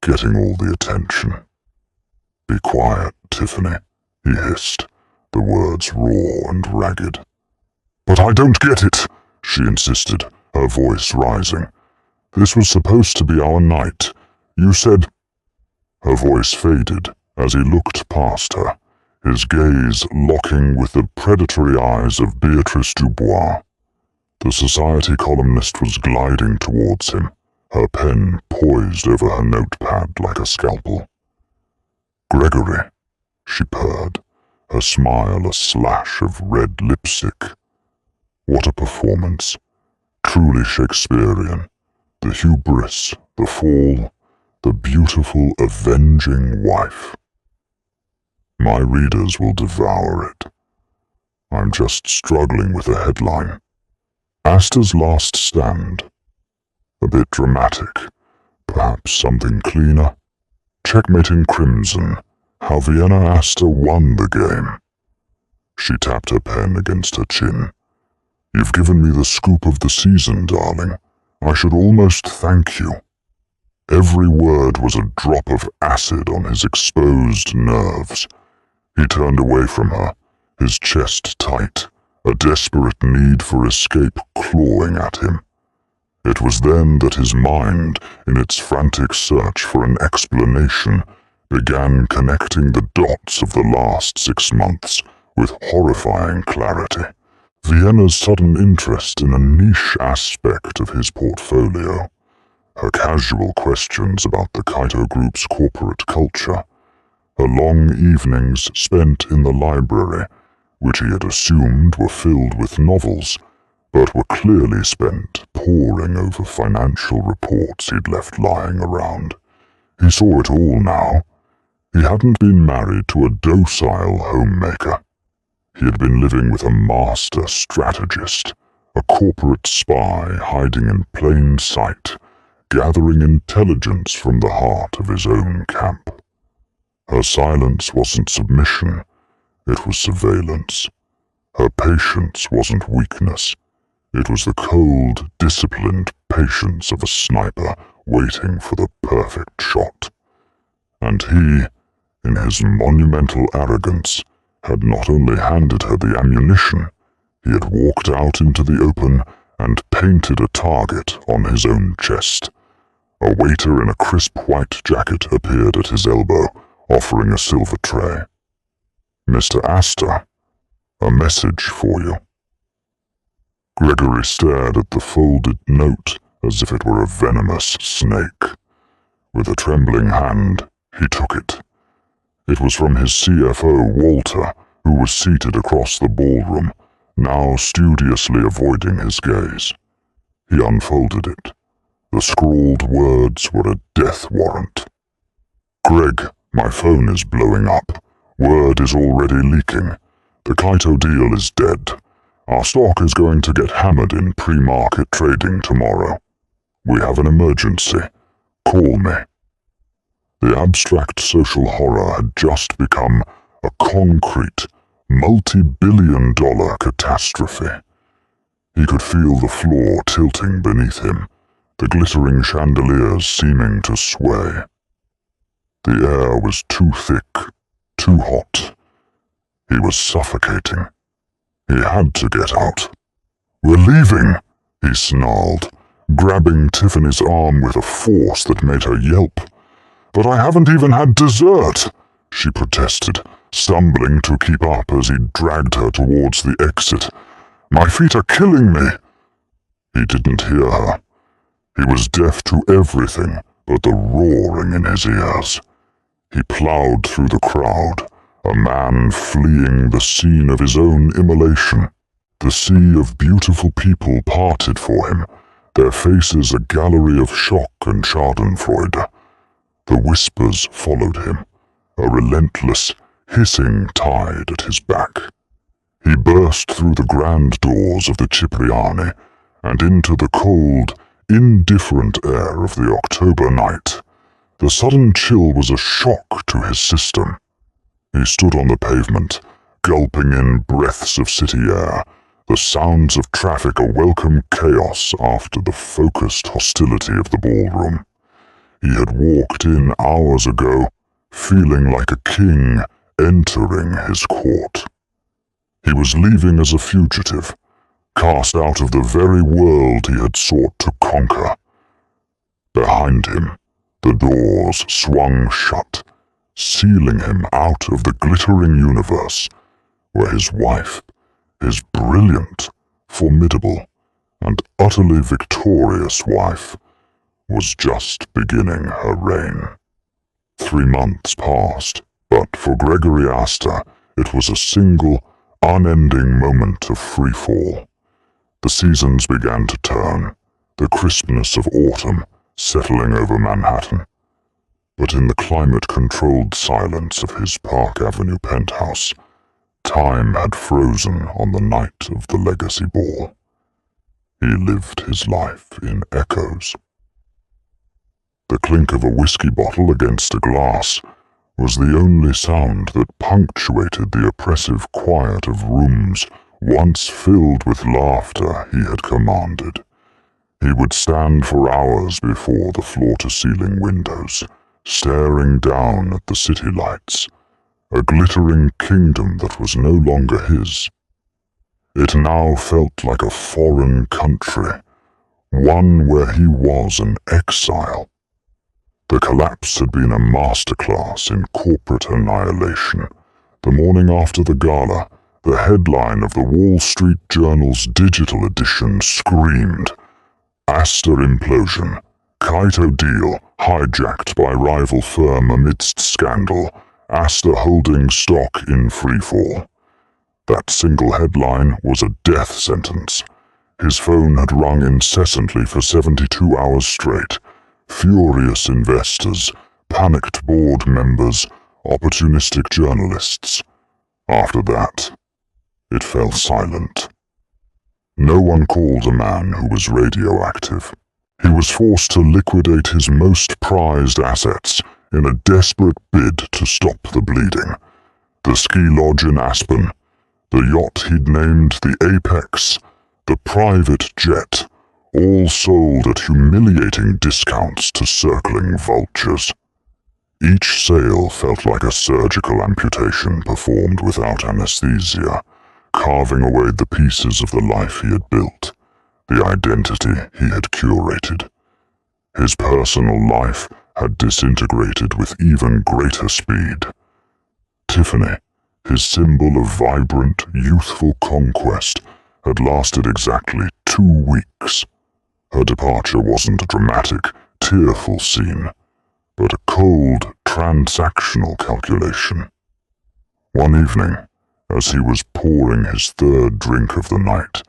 getting all the attention?" "Be quiet, Tiffany," he hissed, the words raw and ragged. "But I don't get it," she insisted, her voice rising. "This was supposed to be our night. You said—" Her voice faded as he looked past her, his gaze locking with the predatory eyes of Beatrice Dubois. The society columnist was gliding towards him, her pen poised over her notepad like a scalpel. "Gregory," she purred, her smile a slash of red lipstick. What a performance. Truly Shakespearean. The hubris, the fall, the beautiful avenging wife. My readers will devour it. I'm just struggling with a headline. Asta's last stand. A bit dramatic. Perhaps something cleaner. Checkmate in crimson. How Vienna Asta won the game. She tapped her pen against her chin. You've given me the scoop of the season, darling. I should almost thank you." Every word was a drop of acid on his exposed nerves. He turned away from her, his chest tight, a desperate need for escape clawing at him. It was then that his mind, in its frantic search for an explanation, began connecting the dots of the last 6 months with horrifying clarity. Vienna's sudden interest in a niche aspect of his portfolio, her casual questions about the Kaito Group's corporate culture, her long evenings spent in the library, which he had assumed were filled with novels, but were clearly spent poring over financial reports he'd left lying around. He saw it all now. He hadn't been married to a docile homemaker. He had been living with a master strategist, a corporate spy hiding in plain sight, gathering intelligence from the heart of his own camp. Her silence wasn't submission, it was surveillance. Her patience wasn't weakness. It was the cold, disciplined patience of a sniper waiting for the perfect shot. And he, in his monumental arrogance, had not only handed her the ammunition, he had walked out into the open and painted a target on his own chest. A waiter in a crisp white jacket appeared at his elbow, offering a silver tray. "Mr. Astor, a message for you." Gregory stared at the folded note as if it were a venomous snake. With a trembling hand, he took it. It was from his CFO, Walter, who was seated across the ballroom, now studiously avoiding his gaze. He unfolded it. The scrawled words were a death warrant. "Greg, my phone is blowing up. Word is already leaking. The Kaito deal is dead. Our stock is going to get hammered in pre-market trading tomorrow. We have an emergency. Call me." The abstract social horror had just become a concrete, multi-billion-dollar catastrophe. He could feel the floor tilting beneath him, the glittering chandeliers seeming to sway. The air was too thick, too hot. He was suffocating. He had to get out. "We're leaving," he snarled, grabbing Tiffany's arm with a force that made her yelp. "But I haven't even had dessert," she protested, stumbling to keep up as he dragged her towards the exit. "My feet are killing me." He didn't hear her. He was deaf to everything but the roaring in his ears. He plowed through the crowd, a man fleeing the scene of his own immolation. The sea of beautiful people parted for him, their faces a gallery of shock and schadenfreude. The whispers followed him, a relentless, hissing tide at his back. He burst through the grand doors of the Cipriani and into the cold, indifferent air of the October night. The sudden chill was a shock to his system. He stood on the pavement, gulping in breaths of city air, the sounds of traffic a welcome chaos after the focused hostility of the ballroom. He had walked in hours ago, feeling like a king entering his court. He was leaving as a fugitive, cast out of the very world he had sought to conquer. Behind him, the doors swung shut, sealing him out of the glittering universe where his wife, his brilliant, formidable, and utterly victorious wife, was just beginning her reign. 3 months passed, but for Gregory Astor, it was a single, unending moment of free fall. The seasons began to turn, the crispness of autumn settling over Manhattan. But in the climate-controlled silence of his Park Avenue penthouse, time had frozen on the night of the Legacy Ball. He lived his life in echoes. The clink of a whiskey bottle against a glass was the only sound that punctuated the oppressive quiet of rooms once filled with laughter he had commanded. He would stand for hours before the floor-to-ceiling windows, staring down at the city lights, a glittering kingdom that was no longer his. It now felt like a foreign country, one where he was an exile. The collapse had been a masterclass in corporate annihilation. The morning after the gala, the headline of the Wall Street Journal's digital edition screamed, "Astor implosion. Kaito deal hijacked by rival firm amidst scandal. Astor holding stock in freefall." That single headline was a death sentence. His phone had rung incessantly for 72 hours straight. Furious investors, panicked board members, opportunistic journalists. After that, it fell silent. No one called a man who was radioactive. He was forced to liquidate his most prized assets in a desperate bid to stop the bleeding. The ski lodge in Aspen, the yacht he'd named the Apex, the private jet, all sold at humiliating discounts to circling vultures. Each sale felt like a surgical amputation performed without anesthesia, carving away the pieces of the life he had built, the identity he had curated. His personal life had disintegrated with even greater speed. Tiffany, his symbol of vibrant, youthful conquest, had lasted exactly 2 weeks. Her departure wasn't a dramatic, tearful scene, but a cold, transactional calculation. One evening, as he was pouring his 3rd drink of the night,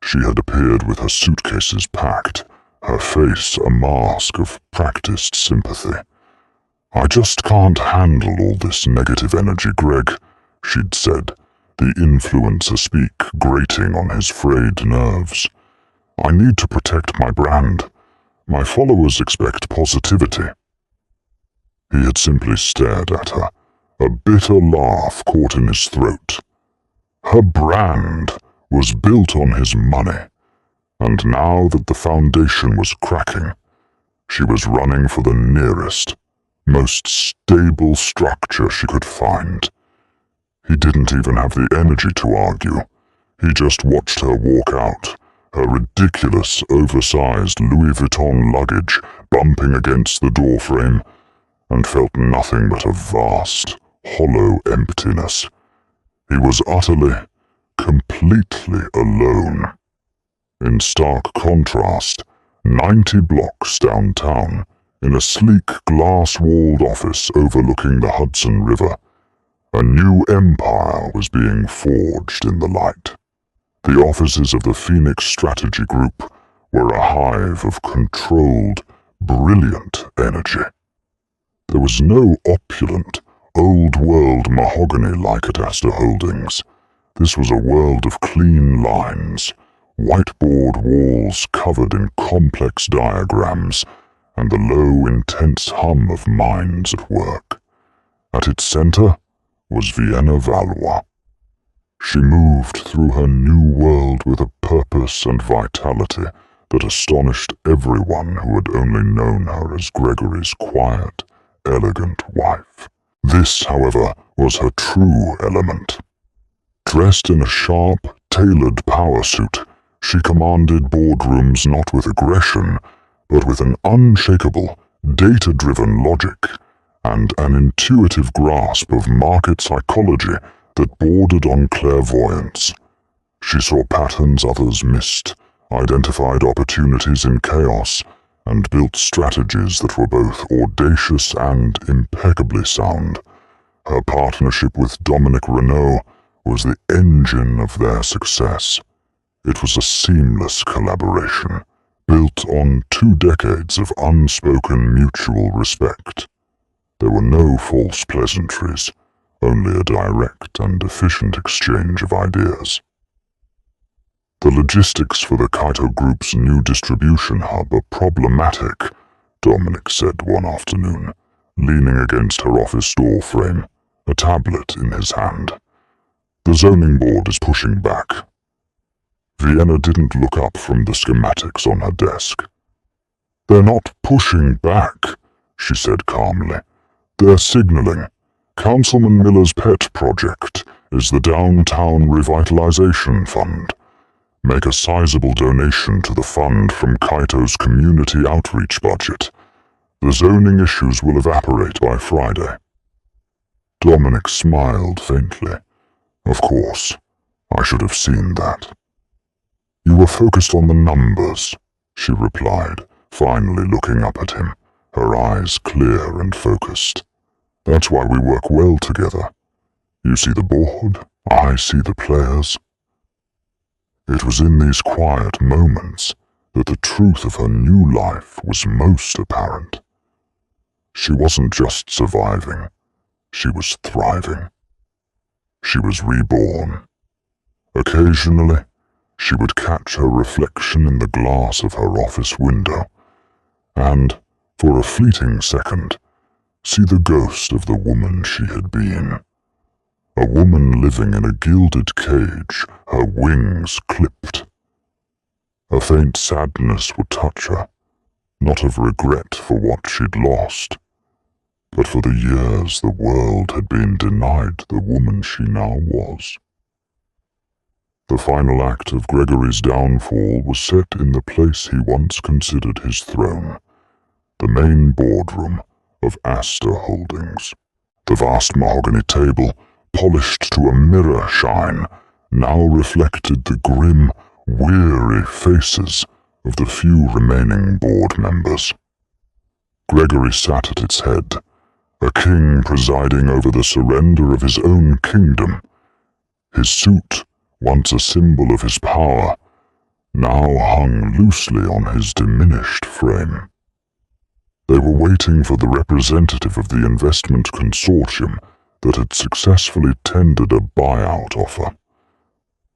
she had appeared with her suitcases packed, her face a mask of practiced sympathy. "I just can't handle all this negative energy, Greg," she'd said, the influencer speak grating on his frayed nerves. "I need to protect my brand. My followers expect positivity." He had simply stared at her, a bitter laugh caught in his throat. Her brand was built on his money, and now that the foundation was cracking, she was running for the nearest, most stable structure she could find. He didn't even have the energy to argue. He just watched her walk out, her ridiculous, oversized Louis Vuitton luggage bumping against the doorframe, and felt nothing but a vast, hollow emptiness. He was utterly, completely alone. In stark contrast, 90 blocks downtown, in a sleek glass-walled office overlooking the Hudson River, a new empire was being forged in the light. The offices of the Phoenix Strategy Group were a hive of controlled, brilliant energy. There was no opulent, old-world mahogany like at Astor Holdings. This was a world of clean lines, whiteboard walls covered in complex diagrams, and the low, intense hum of minds at work. At its center was Vienna Valois. She moved through her new world with a purpose and vitality that astonished everyone who had only known her as Gregory's quiet, elegant wife. This, however, was her true element. Dressed in a sharp, tailored power suit, she commanded boardrooms not with aggression, but with an unshakable, data-driven logic and an intuitive grasp of market psychology that bordered on clairvoyance. She saw patterns others missed, identified opportunities in chaos, and built strategies that were both audacious and impeccably sound. Her partnership with Dominic Renault was the engine of their success. It was a seamless collaboration, built on 2 decades of unspoken mutual respect. There were no false pleasantries, only a direct and efficient exchange of ideas. The logistics for the Kaito Group's new distribution hub are problematic, Dominic said one afternoon, leaning against her office door frame, a tablet in his hand. The zoning board is pushing back. Vienna didn't look up from the schematics on her desk. "They're not pushing back," she said calmly. "They're signaling. Councilman Miller's pet project is the Downtown Revitalization Fund. Make a sizable donation to the fund from Kaito's community outreach budget. The zoning issues will evaporate by Friday." Dominic smiled faintly. "Of course, I should have seen that." "You were focused on the numbers," she replied, finally looking up at him, her eyes clear and focused. "That's why we work well together. You see the board, I see the players." It was in these quiet moments that the truth of her new life was most apparent. She wasn't just surviving, she was thriving. She was reborn. Occasionally, she would catch her reflection in the glass of her office window, and, for a fleeting second, see the ghost of the woman she had been. A woman living in a gilded cage, her wings clipped. A faint sadness would touch her, not of regret for what she'd lost, but for the years the world had been denied the woman she now was. The final act of Gregory's downfall was set in the place he once considered his throne, the main boardroom of Astor Holdings. The vast mahogany table, polished to a mirror shine, now reflected the grim, weary faces of the few remaining board members. Gregory sat at its head, a king presiding over the surrender of his own kingdom. His suit, once a symbol of his power, now hung loosely on his diminished frame. They were waiting for the representative of the investment consortium that had successfully tendered a buyout offer.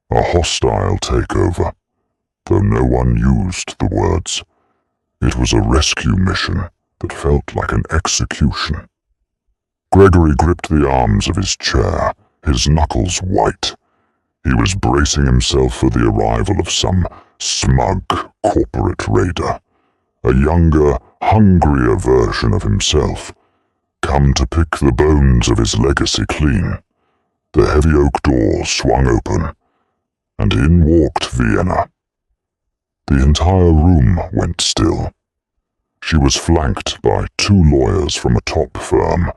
A hostile takeover, though no one used the words. It was a rescue mission that felt like an execution. Gregory gripped the arms of his chair, his knuckles white. He was bracing himself for the arrival of some smug corporate raider, a younger, hungrier version of himself, come to pick the bones of his legacy clean. The heavy oak door swung open, and in walked Vienna. The entire room went still. She was flanked by two lawyers from a top firm,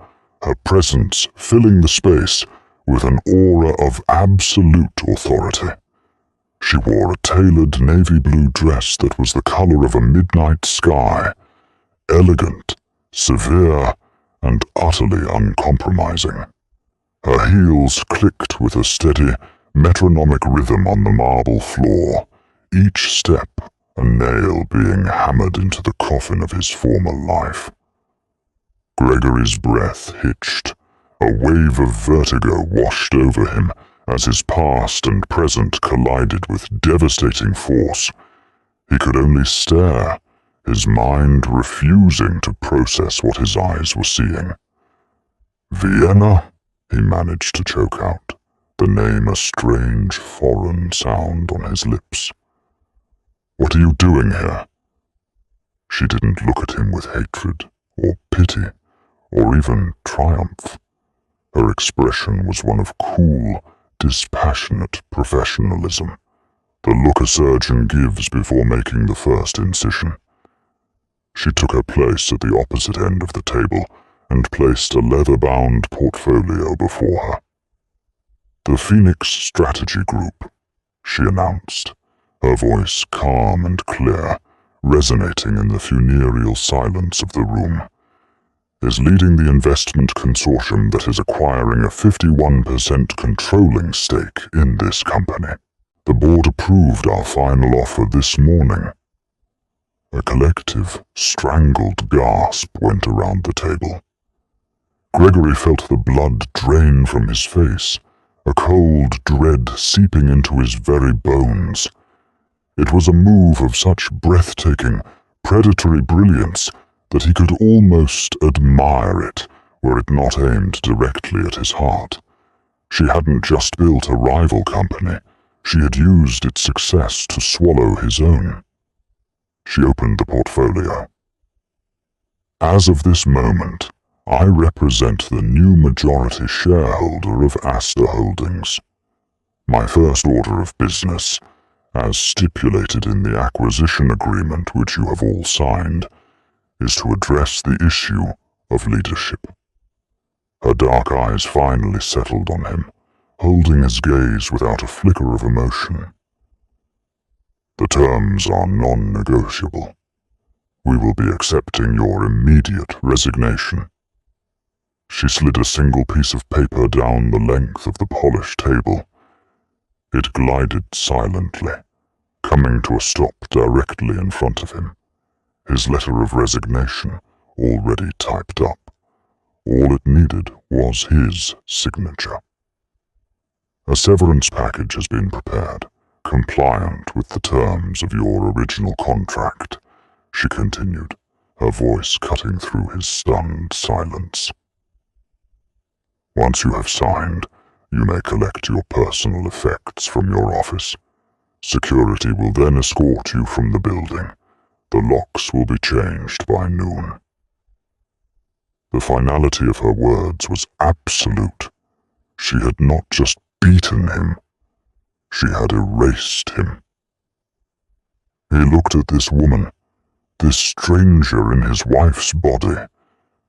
her presence filling the space with an aura of absolute authority. She wore a tailored navy blue dress that was the color of a midnight sky, elegant, severe, and utterly uncompromising. Her heels clicked with a steady, metronomic rhythm on the marble floor, each step a nail being hammered into the coffin of his former life. Gregory's breath hitched. A wave of vertigo washed over him as his past and present collided with devastating force. He could only stare, his mind refusing to process what his eyes were seeing. "Vienna?" he managed to choke out, the name a strange, foreign sound on his lips. "What are you doing here?" She didn't look at him with hatred, or pity, or even triumph. Her expression was one of cool, dispassionate professionalism, the look a surgeon gives before making the first incision. She took her place at the opposite end of the table and placed a leather-bound portfolio before her. "The Phoenix Strategy Group," she announced, her voice calm and clear, resonating in the funereal silence of the room, "is leading the investment consortium that is acquiring a 51% controlling stake in this company. The board approved our final offer this morning." A collective, strangled gasp went around the table. Gregory felt the blood drain from his face, a cold dread seeping into his very bones. It was a move of such breathtaking, predatory brilliance that he could almost admire it were it not aimed directly at his heart. She hadn't just built a rival company, She had used its success to swallow his own. She opened the portfolio. As of this moment, I represent the new majority shareholder of Astor Holdings. My first order of business, as stipulated in the acquisition agreement which you have all signed, is to address the issue of leadership. Her dark eyes finally settled on him, holding his gaze without a flicker of emotion. The terms are non-negotiable. We will be accepting your immediate resignation. She slid a single piece of paper down the length of the polished table. It glided silently, coming to a stop directly in front of him, his letter of resignation already typed up. All it needed was his signature. A severance package has been prepared, compliant with the terms of your original contract, she continued, her voice cutting through his stunned silence. Once you have signed, you may collect your personal effects from your office. Security will then escort you from the building. The locks will be changed by noon. The finality of her words was absolute. She had not just beaten him, she had erased him. He looked at this woman, this stranger in his wife's body,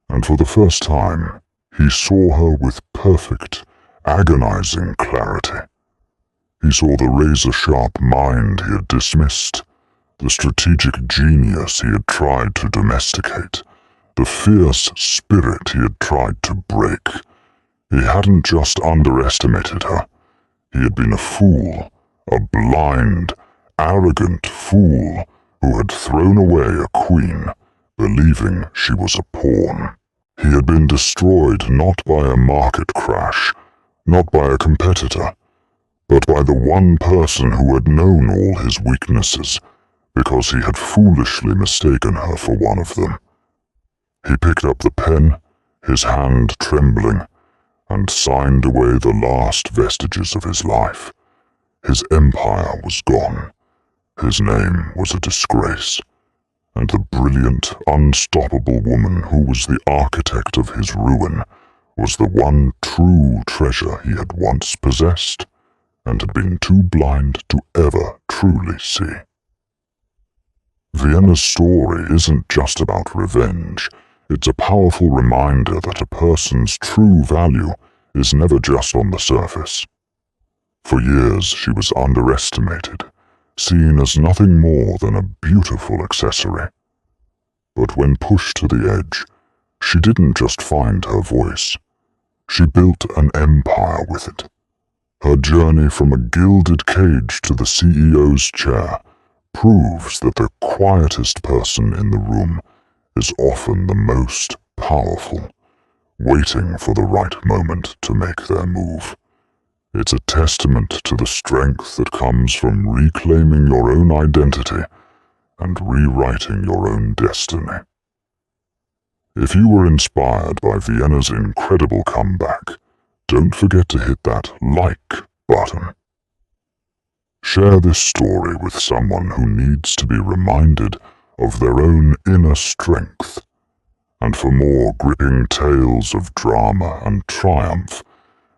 and for the first time, he saw her with perfect, agonizing clarity. He saw the razor-sharp mind he had dismissed, the strategic genius he had tried to domesticate, the fierce spirit he had tried to break. He hadn't just underestimated her. He had been a fool, a blind, arrogant fool who had thrown away a queen, believing she was a pawn. He had been destroyed not by a market crash, not by a competitor, but by the one person who had known all his weaknesses, because he had foolishly mistaken her for one of them. He picked up the pen, his hand trembling, and signed away the last vestiges of his life. His empire was gone. His name was a disgrace, and the brilliant, unstoppable woman who was the architect of his ruin was the one true treasure he had once possessed and had been too blind to ever truly see. Vienna's story isn't just about revenge. It's a powerful reminder that a person's true value is never just on the surface. For years she was underestimated, seen as nothing more than a beautiful accessory. But when pushed to the edge, she didn't just find her voice. She built an empire with it. Her journey from a gilded cage to the CEO's chair proves that the quietest person in the room is often the most powerful, waiting for the right moment to make their move. It's a testament to the strength that comes from reclaiming your own identity and rewriting your own destiny. If you were inspired by Vienna's incredible comeback, don't forget to hit that like button. Share this story with someone who needs to be reminded of their own inner strength. And for more gripping tales of drama and triumph,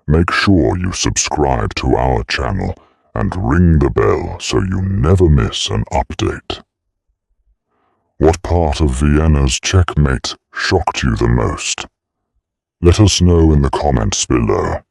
make sure you subscribe to our channel and ring the bell so you never miss an update. What part of Vienna's checkmate shocked you the most? Let us know in the comments below.